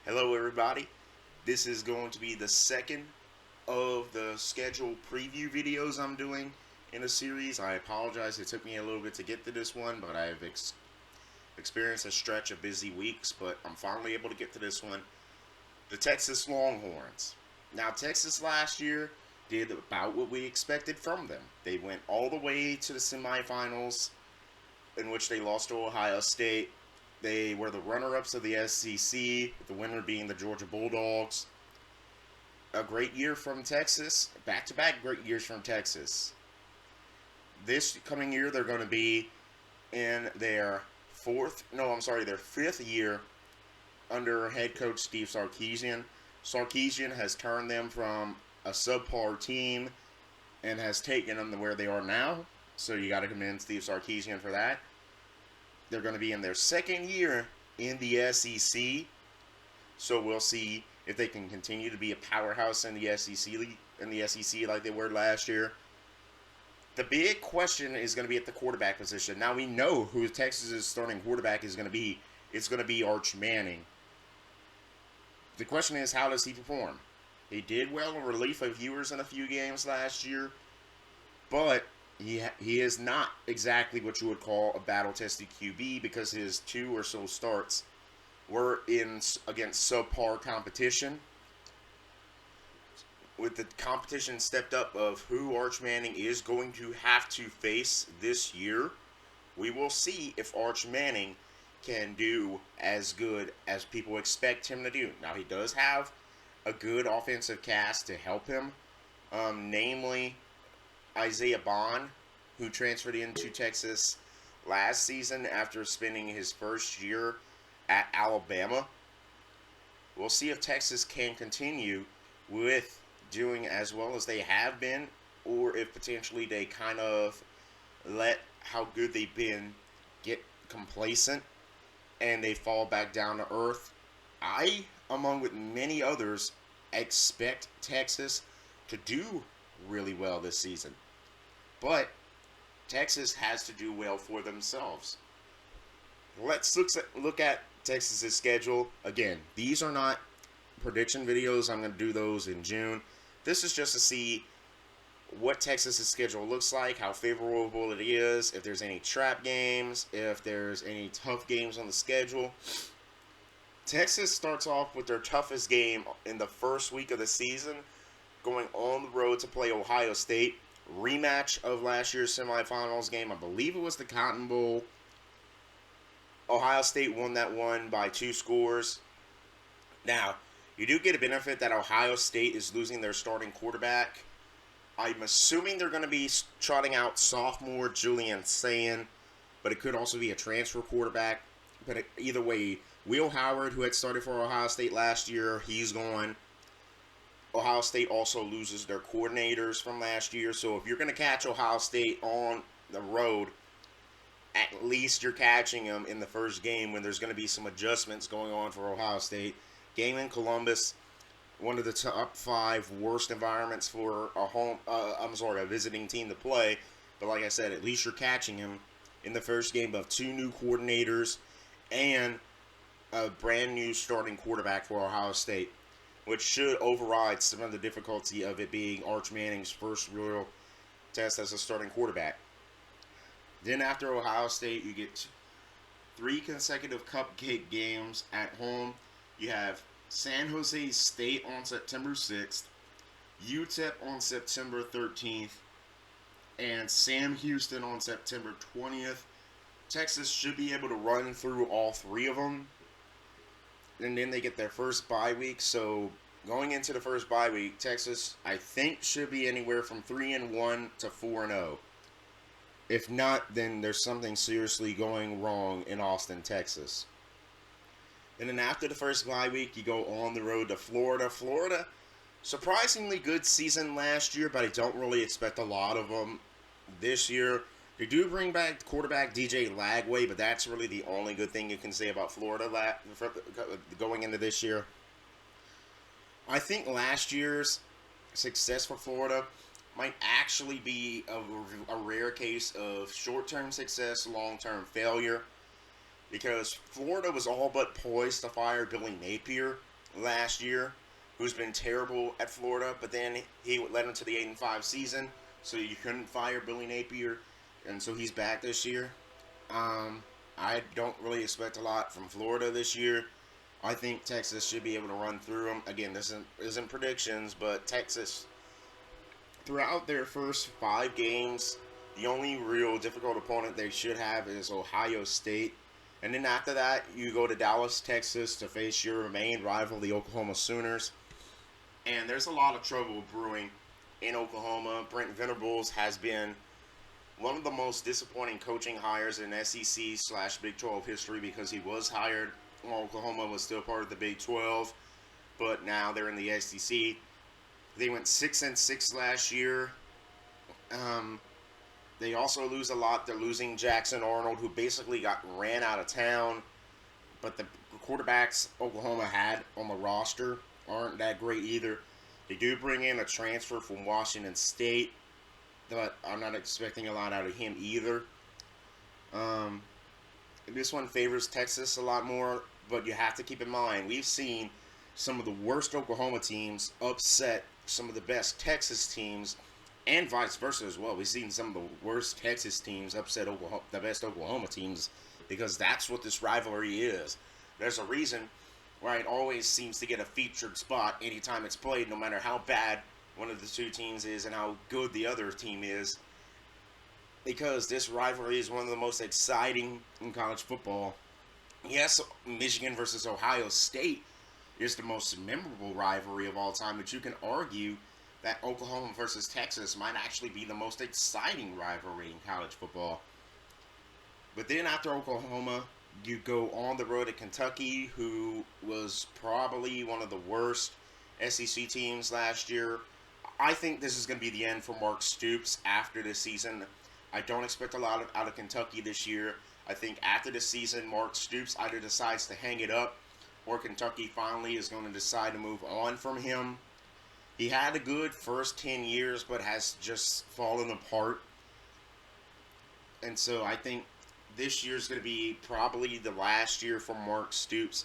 Hello, everybody. This is going to be the second of the scheduled preview videos I'm doing in a series. I apologize, it took me a little bit to get to this one, but I've experienced a stretch of busy weeks, but I'm finally able to get to this one. The Texas Longhorns. Now, Texas last year did about what we expected from them. They went all the way to the semifinals, in which they lost to Ohio State. They were the runner-ups of the SEC, the winner being the Georgia Bulldogs. A great year from Texas, back-to-back great years from Texas. This coming year, they're going to be in their fifth year under head coach Steve Sarkisian. Sarkisian has turned them from a subpar team and has taken them to where they are now. So you got to commend Steve Sarkisian for that. They're going to be in their second year in the SEC, so we'll see if they can continue to be a powerhouse in the SEC like they were last year. The big question is going to be at the quarterback position. Now we know who Texas's starting quarterback is going to be. It's going to be Arch Manning. The question is, how does he perform? He did well in relief of viewers in a few games last year, but he is not exactly what you would call a battle-tested QB because his two or so starts were against subpar competition. With the competition stepped up of who Arch Manning is going to have to face this year, we will see if Arch Manning can do as good as people expect him to do. Now, he does have a good offensive cast to help him, namely Isaiah Bond, who transferred into Texas last season after spending his first year at Alabama. We'll see if Texas can continue with doing as well as they have been, or if potentially they kind of let how good they've been get complacent and they fall back down to earth. I, along with many others, expect Texas to do really well this season. But Texas has to do well for themselves. Let's look at Texas's schedule. Again, these are not prediction videos. I'm going to do those in June. This is just to see what Texas's schedule looks like, how favorable it is, if there's any trap games, if there's any tough games on the schedule. Texas starts off with their toughest game in the first week of the season, going on the road to play Ohio State. Rematch of last year's semifinals game. I believe it was the Cotton Bowl. Ohio State won that one by 2 scores. Now, you do get a benefit that Ohio State is losing their starting quarterback. I'm assuming they're going to be trotting out sophomore Julian Sayin, but it could also be a transfer quarterback. But either way, Will Howard, who had started for Ohio State last year, he's gone. Ohio State also loses their coordinators from last year, so if you're going to catch Ohio State on the road, at least you're catching them in the first game when there's going to be some adjustments going on for Ohio State. Game in Columbus, one of the top 5 worst environments for a visiting team to play. But like I said, at least you're catching him in the first game of 2 new coordinators and a brand new starting quarterback for Ohio State, which should override some of the difficulty of it being Arch Manning's first real test as a starting quarterback. Then after Ohio State, you get 3 consecutive cupcake games at home. You have San Jose State on September 6th, UTEP on September 13th, and Sam Houston on September 20th. Texas should be able to run through all 3 of them. And then they get their first bye week. So going into the first bye week, Texas, I think, should be anywhere from 3-1 to 4-0. If not, then there's something seriously going wrong in Austin, Texas. And then after the first bye week, you go on the road to Florida. Florida, surprisingly good season last year, but I don't really expect a lot of them this year. They do bring back quarterback DJ Lagway, but that's really the only good thing you can say about Florida going into this year. I think last year's success for Florida might actually be a rare case of short-term success, long-term failure, because Florida was all but poised to fire Billy Napier last year, who's been terrible at Florida, but then he led them to the 8-5 season, so you couldn't fire Billy Napier, and so he's back this year. I don't really expect a lot from Florida this year. I think Texas should be able to run through them. Again, this isn't predictions, but Texas, throughout their first 5 games, the only real difficult opponent they should have is Ohio State. And then after that, you go to Dallas, Texas to face your main rival, the Oklahoma Sooners. And there's a lot of trouble brewing in Oklahoma. Brent Venables has been one of the most disappointing coaching hires in SEC / Big 12 history because he was hired while Oklahoma was still part of the Big 12, but now they're in the SEC. They went 6-6 last year. They also lose a lot. They're losing Jackson Arnold, who basically got ran out of town. But the quarterbacks Oklahoma had on the roster aren't that great either. They do bring in a transfer from Washington State, but I'm not expecting a lot out of him either. This one favors Texas a lot more, but you have to keep in mind, we've seen some of the worst Oklahoma teams upset some of the best Texas teams, and vice versa as well. We've seen some of the worst Texas teams upset the best Oklahoma teams, because that's what this rivalry is. There's a reason why it always seems to get a featured spot anytime it's played, no matter how bad one of the two teams is and how good the other team is, because this rivalry is one of the most exciting in college football. Yes, Michigan versus Ohio State is the most memorable rivalry of all time, but you can argue that Oklahoma versus Texas might actually be the most exciting rivalry in college football. But then after Oklahoma, you go on the road to Kentucky, who was probably one of the worst SEC teams last year. I think this is going to be the end for Mark Stoops after this season. I don't expect a lot out of Kentucky this year. I think after this season, Mark Stoops either decides to hang it up, or Kentucky finally is going to decide to move on from him. He had a good first 10 years, but has just fallen apart. And so I think this year's going to be probably the last year for Mark Stoops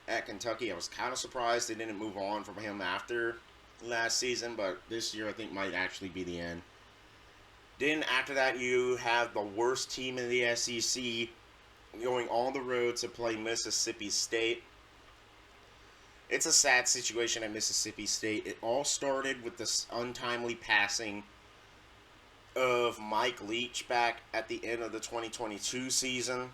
at Kentucky. I was kind of surprised they didn't move on from him after last season, but this year I think might actually be the end. Then after that, you have the worst team in the SEC going on the road to play Mississippi State. It's a sad situation at Mississippi State. It all started with this untimely passing of Mike Leach back at the end of the 2022 season.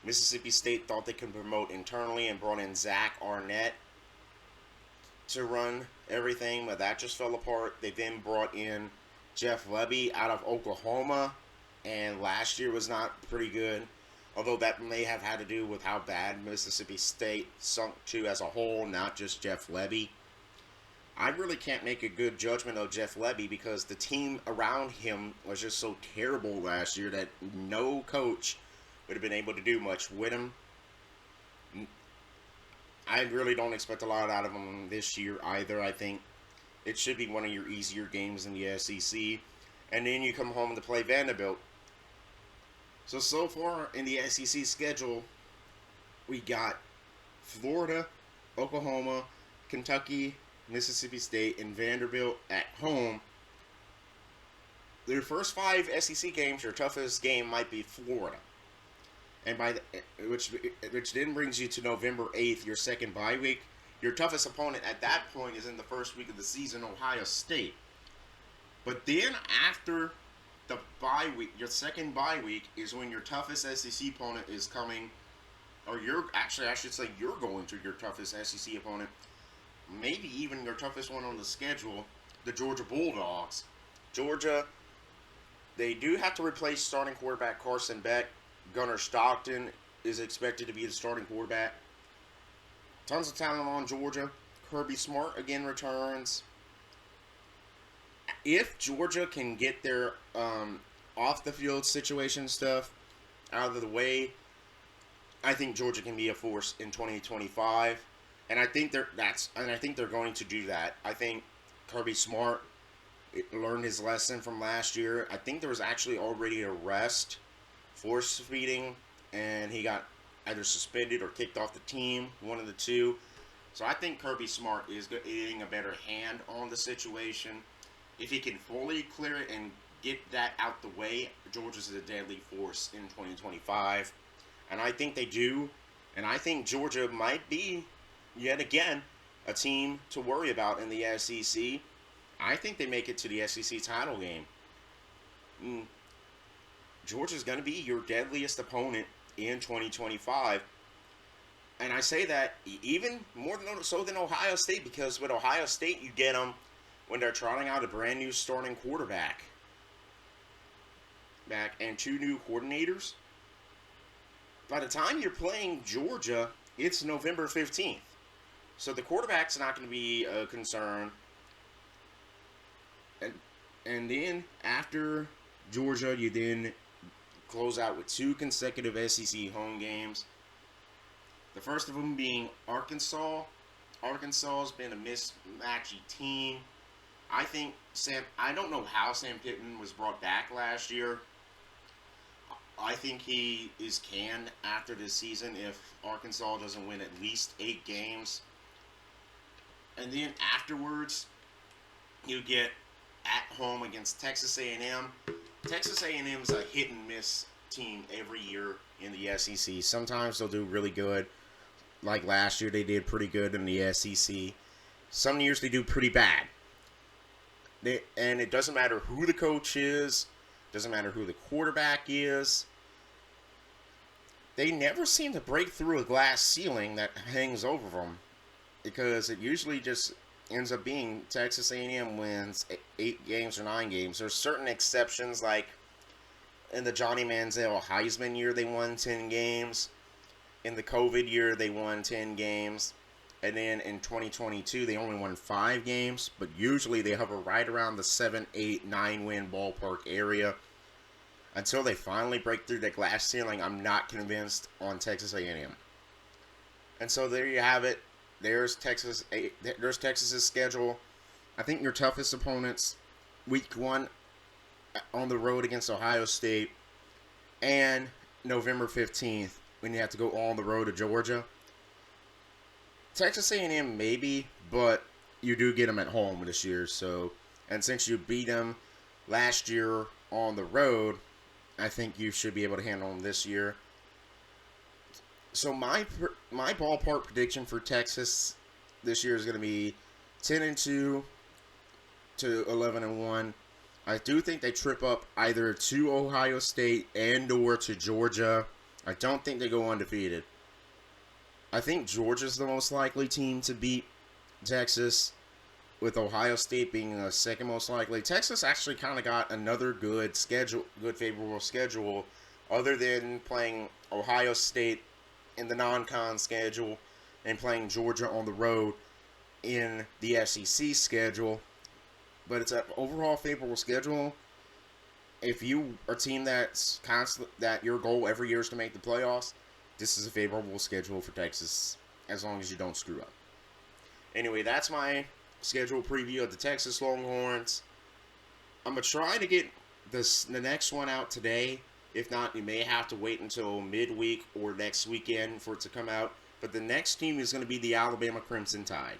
Mississippi State thought they could promote internally and brought in Zach Arnett to run everything, but that just fell apart. They then brought in Jeff Lebby out of Oklahoma, and last year was not pretty good, although that may have had to do with how bad Mississippi State sunk to as a whole, not just Jeff Lebby. I really can't make a good judgment of Jeff Lebby because the team around him was just so terrible last year that no coach would have been able to do much with him. I really don't expect a lot out of him this year either. I think it should be one of your easier games in the SEC. And then you come home to play Vanderbilt. So far in the SEC schedule, we got Florida, Oklahoma, Kentucky, Mississippi State, and Vanderbilt at home. Their first 5 SEC games, your toughest game might be Florida. And which then brings you to November 8th, your second bye week. Your toughest opponent at that point is in the first week of the season, Ohio State. But then after the bye week, your second bye week is when your toughest SEC opponent is coming, or I should say you're going to your toughest SEC opponent, maybe even your toughest one on the schedule, the Georgia Bulldogs. Georgia, they do have to replace starting quarterback Carson Beck. Gunnar Stockton is expected to be the starting quarterback. Tons of talent on Georgia. Kirby Smart again returns. If Georgia can get their off the field situation stuff out of the way, I think Georgia can be a force in 2025, and I think they're going to do that. I think Kirby Smart learned his lesson from last year. I think there was actually already an arrest, force feeding, and he got either suspended or kicked off the team, one of the two. So I think Kirby Smart is getting a better hand on the situation. If he can fully clear it and get that out the way, Georgia's a deadly force in 2025. And I think they do. And I think Georgia might be, yet again, a team to worry about in the SEC. I think they make it to the SEC title game. Georgia's going to be your deadliest opponent in 2025. And I say that even more so than Ohio State, because with Ohio State, you get them when they're trotting out a brand new starting quarterback and two new coordinators. By the time you're playing Georgia, it's November 15th. So the quarterback's not going to be a concern. And then after Georgia, you then close out with two consecutive SEC home games. The first of them being Arkansas. Arkansas has been a mismatchy team. I don't know how Sam Pittman was brought back last year. I think he is canned after this season if Arkansas doesn't win at least 8 games. And then afterwards, you get at home against Texas A&M. Texas A&M is a hit and miss team every year in the SEC. Sometimes they'll do really good. Like last year, they did pretty good in the SEC. Some years they do pretty bad. And it doesn't matter who the coach is. Doesn't matter who the quarterback is. They never seem to break through a glass ceiling that hangs over them, because it usually just ends up being Texas A&M wins 8 games or 9 games. There's certain exceptions, like in the Johnny Manziel Heisman year, they won 10 games. In the COVID year, they won 10 games. And then in 2022, they only won 5 games. But usually they hover right around the 7, 8, 9 win ballpark area. Until they finally break through that glass ceiling, I'm not convinced on Texas A&M. And so there you have it. There's Texas's schedule. I think your toughest opponents, week 1 on the road against Ohio State, and November 15th when you have to go on the road to Georgia. Texas A&M maybe, but you do get them at home this year. So, and since you beat them last year on the road, I think you should be able to handle them this year. So my ballpark prediction for Texas this year is going to be 10-2 to 11-1. I do think they trip up either to Ohio State and/or to Georgia. I don't think they go undefeated. I think Georgia's the most likely team to beat Texas, with Ohio State being the second most likely. Texas actually kind of got another good favorable schedule, other than playing Ohio State in the non-con schedule and playing Georgia on the road in the SEC schedule. But it's an overall favorable schedule. If you are a team that's that your goal every year is to make the playoffs, this is a favorable schedule for Texas, as long as you don't screw up. Anyway, that's my schedule preview of the Texas Longhorns. I'm going to try to get the next one out today. If not, you may have to wait until midweek or next weekend for it to come out. But the next team is going to be the Alabama Crimson Tide.